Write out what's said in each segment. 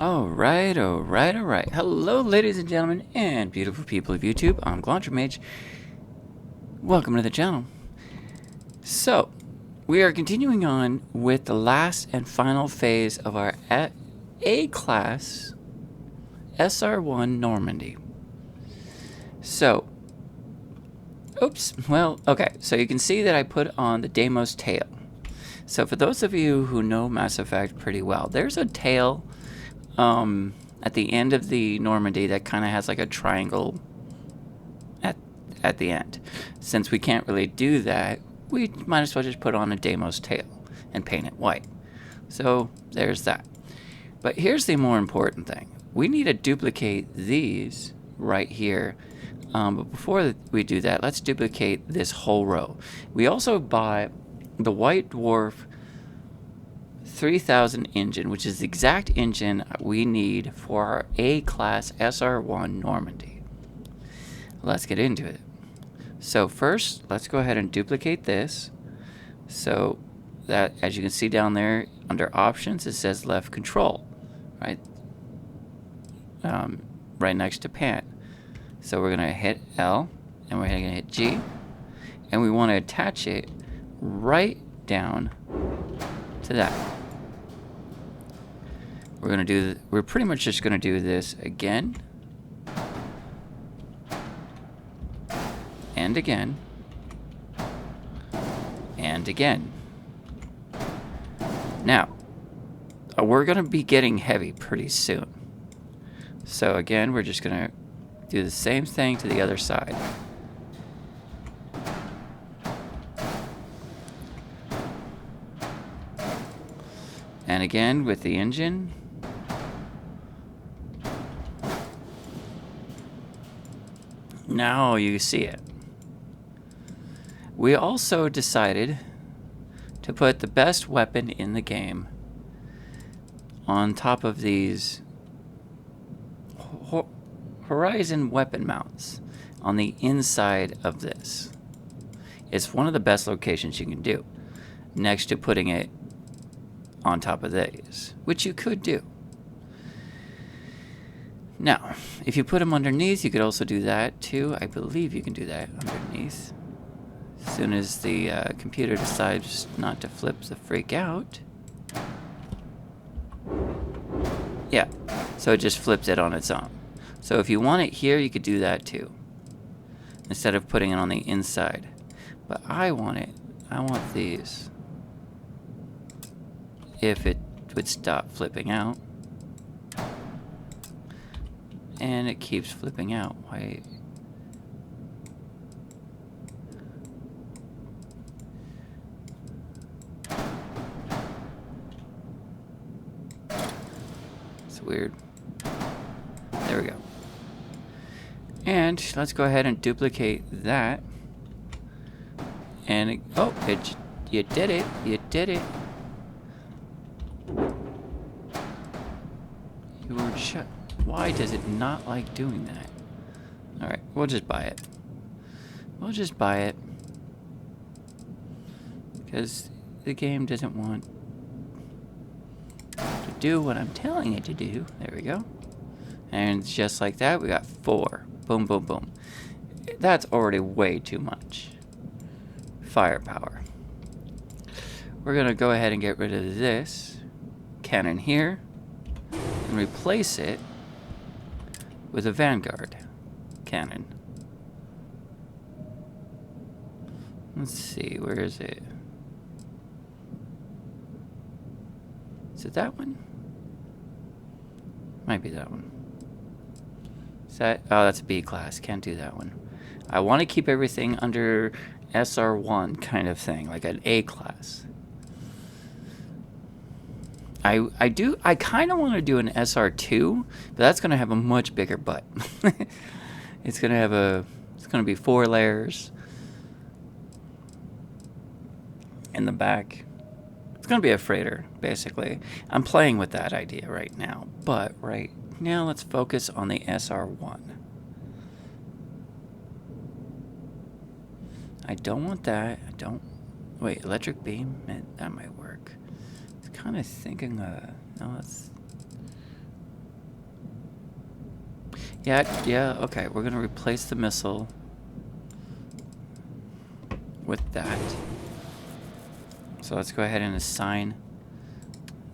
Alright, alright, alright. Hello, ladies and gentlemen, and beautiful people of YouTube. I'm Mage. Welcome to the channel. So, we are continuing on with the last and final phase of our A-class SR1 Normandy. So, okay, so you can see that I put on the Deimos tail. So for those of you who know Mass Effect pretty well, there's a tail at the end of the Normandy that kind of has like a triangle at the end. Since we can't really do that, we might as well just put on a Deimos tail and paint it white. So there's that. But here's the more important thing. We need to duplicate these right here. But before we do that, let's duplicate this whole row. We also bought the White Dwarf 3000 engine, which is the exact engine we need for our A-class SR1 Normandy. Let's get into it. So first, let's go ahead and duplicate this. So that, as you can see down there, under options, it says left control, right? Right next to pan. So we're gonna hit L, and we're gonna hit G, and we want to attach it right down to that. We're pretty much just gonna do this again and again and again. Now, we're gonna be getting heavy pretty soon. So again, we're just gonna do the same thing to the other side. And again with the engine. Now you see it. We also decided to put the best weapon in the game on top of these Horizon weapon mounts on the inside of this. It's one of the best locations you can do, next to putting it on top of these, which you could do. Now, if you put them underneath, you could also do that too. I believe you can do that underneath. As soon as the computer decides not to flip the freak out. Yeah, so it just flips it on its own. So if you want it here, you could do that too, instead of putting it on the inside. But I want these. If it would stop flipping out. And it keeps flipping out. Why? It's weird. There we go. And let's go ahead and duplicate that. And you did it. You did it. You were shut. Why does it not like doing that? Alright, we'll just buy it. We'll just buy it. Because the game doesn't want to do what I'm telling it to do. There we go. And just like that, we got 4. Boom, boom, boom. That's already way too much firepower. We're going to go ahead and get rid of this cannon here and replace it with a Vanguard cannon. Let's see, where is it? Is it that one? Might be that one. Is that? Oh, that's a B class. Can't do that one. I want to keep everything under SR1 kind of thing, like an A class. I kind of want to do an SR2, but that's going to have a much bigger butt. It's going to be 4 layers in the back. It's going to be a freighter, basically. I'm playing with that idea right now, but right now let's focus on the SR1. I don't want that. Wait, electric beam? That might work. Kind of thinking, no, Yeah, okay. We're gonna replace the missile with that. So let's go ahead and assign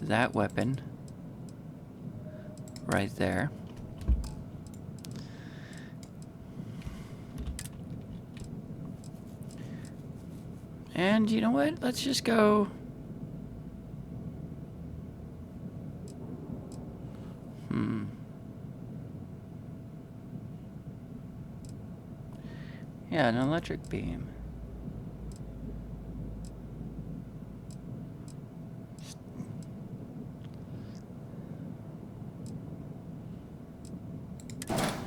that weapon right there. And you know what? Let's just go. Yeah, an electric beam.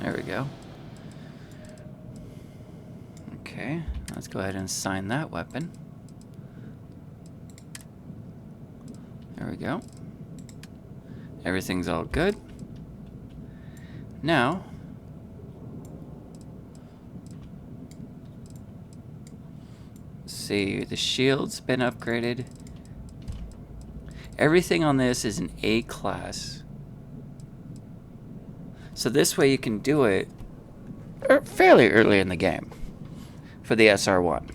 There we go. Okay, let's go ahead and assign that weapon. There we go. Everything's all good. Now, see, the shield's been upgraded. Everything on this is an A class. So this way you can do it fairly early in the game for the SR1.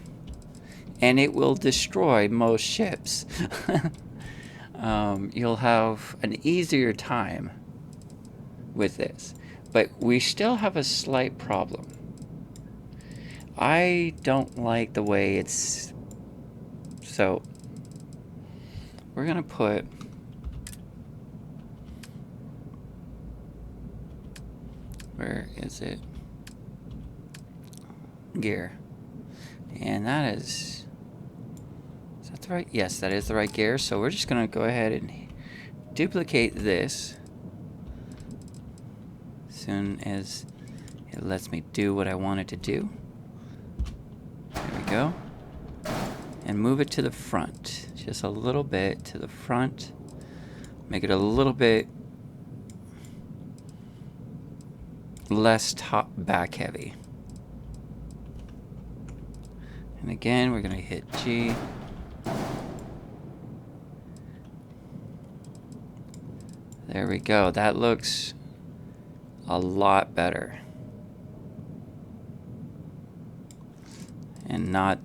And it will destroy most ships. You'll have an easier time with this. But we still have a slight problem. I don't like the way it's... So, we're going to put... Where is it? Gear. And that is that the right? Yes, that is the right gear. So we're just going to go ahead and duplicate this as soon as it lets me do what I want it to do. There we go. And move it to the front. Just a little bit to the front. Make it a little bit less top back heavy. And again, we're going to hit G. There we go. That looks a lot better. And not...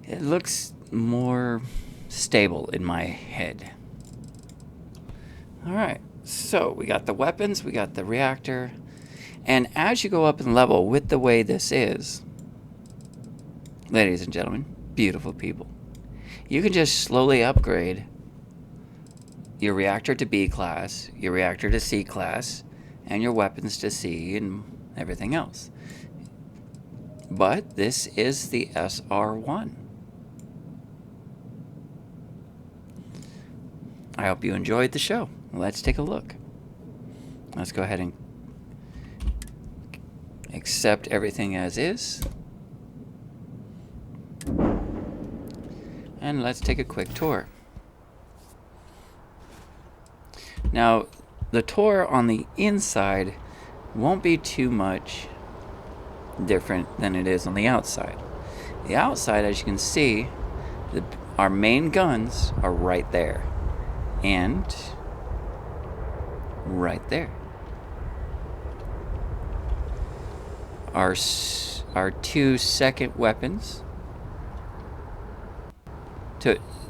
It looks more stable in my head. Alright, so we got the weapons, we got the reactor. And as you go up in level with the way this is, ladies and gentlemen, beautiful people, you can just slowly upgrade your reactor to B class, your reactor to C class, and your weapons to C and everything else. But this is the SR1. I hope you enjoyed the show. Let's take a look. Let's go ahead and accept everything as is. And let's take a quick tour. Now, the tour on the inside won't be too much different than it is on the outside. The outside, as you can see, our main guns are right there. And right there. Our two second weapons.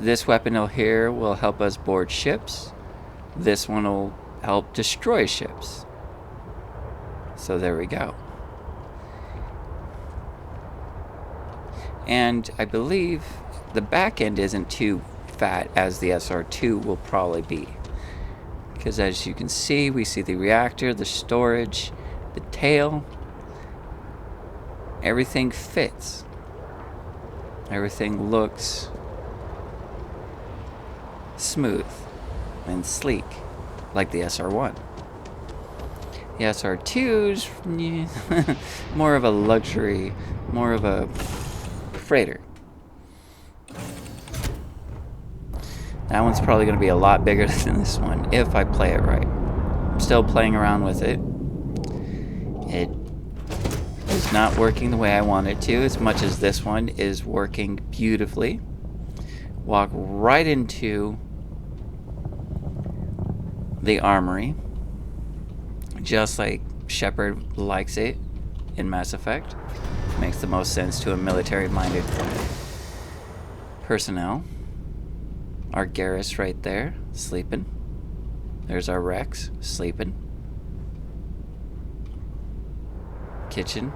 This weapon here will help us board ships. This one will help destroy ships. So there we go. And I believe the back end isn't too fat as the SR2 will probably be. Because as you can see, we see the reactor, the storage, the tail. Everything fits. Everything looks smooth and sleek, like the SR1. The SR2's more of a luxury, more of a freighter. That one's probably going to be a lot bigger than this one, if I play it right. I'm still playing around with it. It is not working the way I want it to, as much as this one is working beautifully. Walk right into the armory. just like Shepard likes it in Mass Effect. Makes the most sense to a military-minded personnel. Our Garrus right there, sleeping. There's our Rex, sleeping. Kitchen.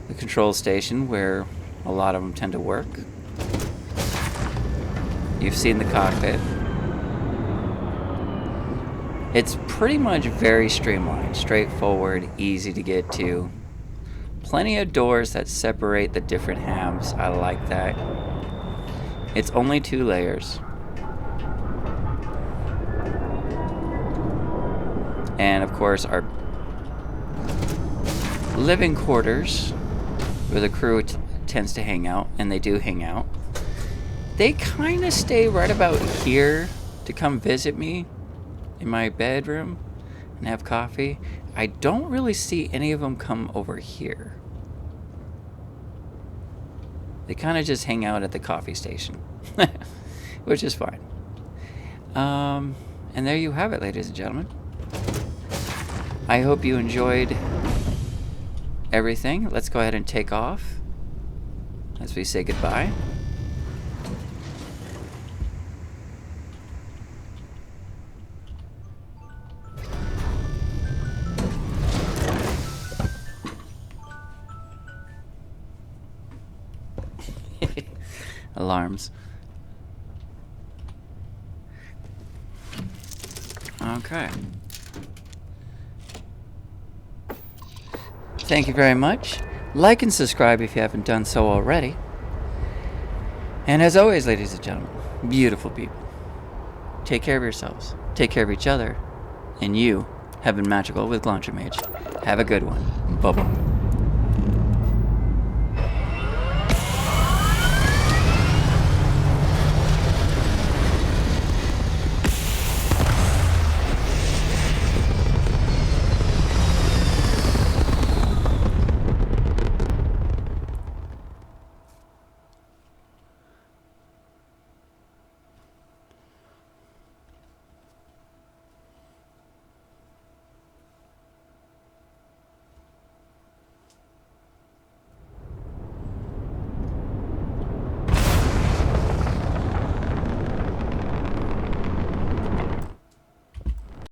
The control station where a lot of them tend to work. You've seen the cockpit. It's pretty much very streamlined, straightforward, easy to get to. Plenty of doors that separate the different halves. I like that. It's only 2 layers. And of course our living quarters where the crew tends to hang out, and they do hang out. They kind of stay right about here to come visit me in my bedroom and have coffee. I don't really see any of them come over here. They kind of just hang out at the coffee station, which is fine. And there you have it, ladies and gentlemen. I hope you enjoyed everything. Let's go ahead and take off as we say goodbye. Alarms. Okay. Thank you very much. Like and subscribe if you haven't done so already. And as always, ladies and gentlemen, beautiful people, take care of yourselves, take care of each other, and you have been magical with Launcher Mage. Have a good one. Bye-bye.